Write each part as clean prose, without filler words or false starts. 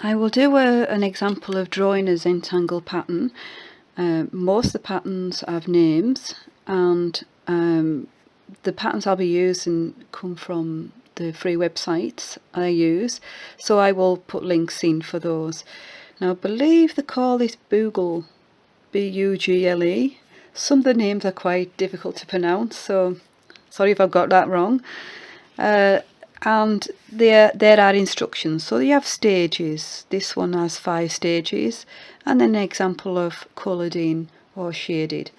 I will do an example of drawing a Zentangle pattern. Most of the patterns have names, and the patterns I'll be using come from the free websites I use, so I will put links in for those. Now I believe they call this Bugle, B-U-G-L-E. Some of the names are quite difficult to pronounce, so sorry if I've got that wrong. And there are instructions. So you have stages. This one has 5 stages, and then an example of coloured in or shaded.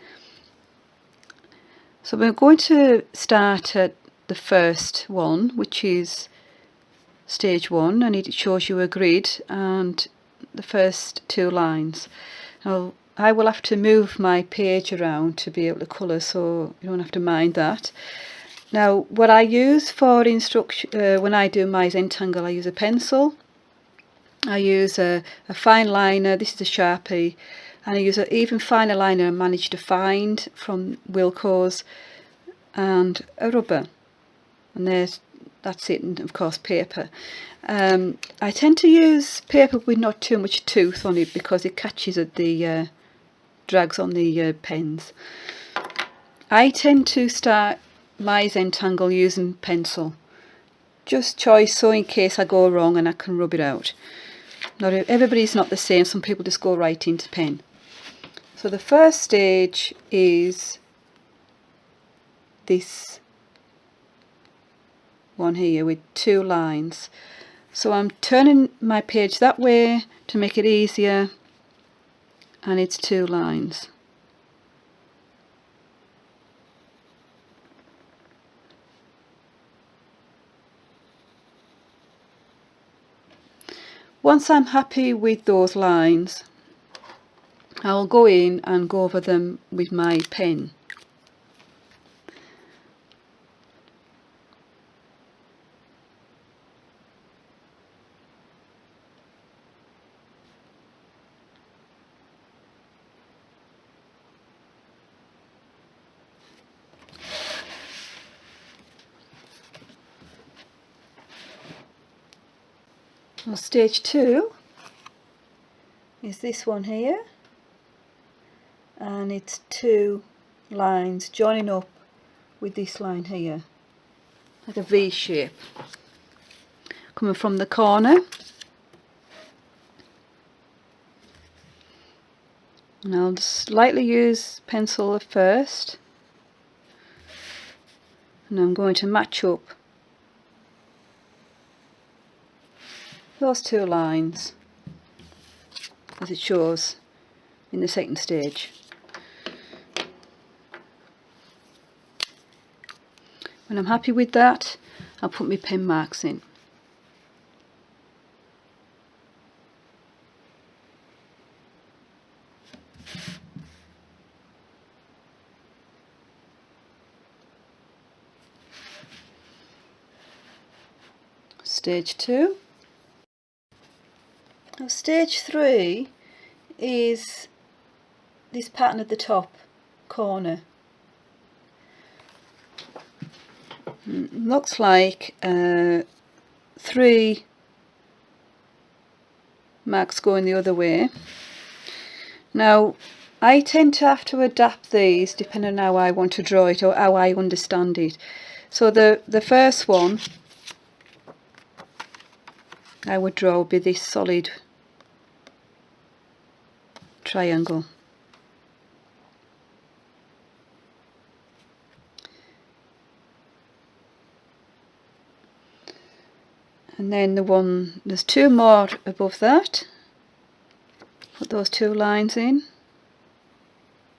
So we're going to start at the first one, which is stage 1, and it shows you a grid and the first 2 lines. Now I will have to move my page around to be able to colour, so you don't have to mind that. Now what I use for instruction, when I do my Zentangle, I use a pencil, I use a fine liner, this is a Sharpie, and I use an even finer liner I managed to find from Wilko's, and a rubber, and that's it, and of course paper. I tend to use paper with not too much tooth on it because it catches at the drags on the pens. I tend to start my Zentangle using pencil, just choice, so in case I go wrong and I can rub it out. Not everybody's not the same, some people just go right into pen. So the first stage is this one here with 2 lines. So I'm turning my page that way to make it easier, and it's 2 lines. Once I'm happy with those lines, I'll go in and go over them with my pen. Well, stage 2 is this one here, and it's 2 lines joining up with this line here, like a V shape, coming from the corner. And I'll just lightly use pencil at first, and I'm going to match up those 2 lines as it shows in the second stage. When I'm happy with that, I'll put my pen marks in. Stage 2. Now stage 3 is this pattern at the top corner. Looks like 3 marks going the other way. Now I tend to have to adapt these depending on how I want to draw it or how I understand it. So the first one I would draw would be this solid triangle. And then there's 2 more above that. Put those 2 lines in.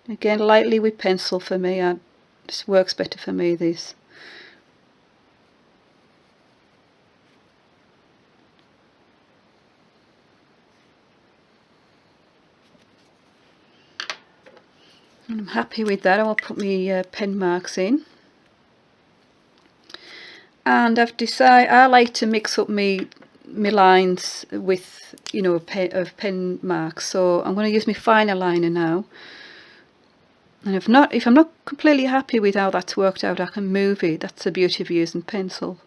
Again, lightly with pencil for me. This works better for me, this. And I'm happy with that. I'll put my pen marks in. And I've decided I like to mix up my lines with, you know, pen marks. So I'm going to use my finer liner now. And if I'm not completely happy with how that's worked out, I can move it. That's the beauty of using pencil.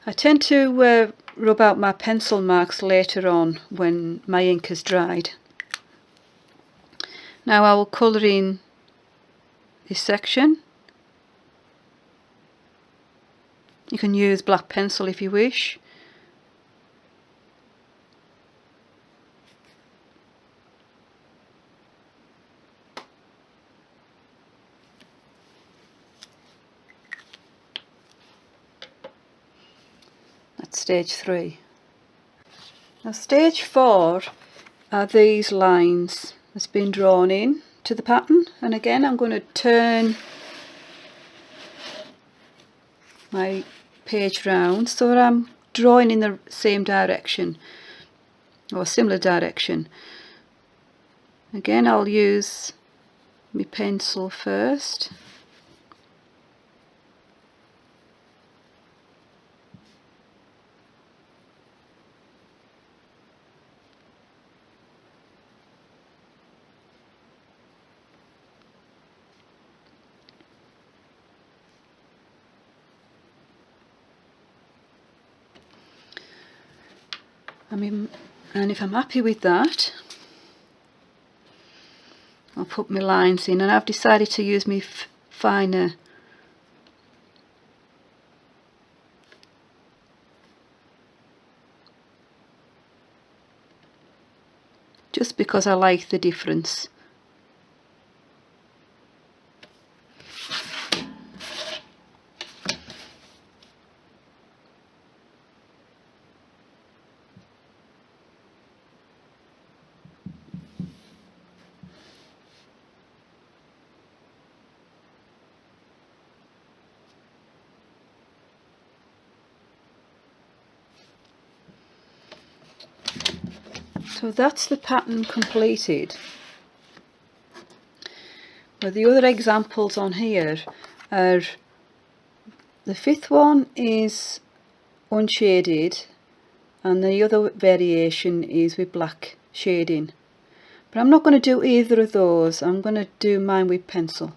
I tend to rub out my pencil marks later on when my ink has dried. Now I will colour in this section. You can use black pencil if you wish. That's stage 3. Now stage 4 are these lines that's been drawn in to the pattern, and again I'm going to turn my page round so that I'm drawing in the same direction or similar direction. Again, I'll use my pencil first. And if I'm happy with that, I'll put my lines in, and I've decided to use my finer just because I like the difference. So that's the pattern completed. But the other examples on here are, the 5th one is unshaded and the other variation is with black shading. But I'm not going to do either of those, I'm going to do mine with pencil.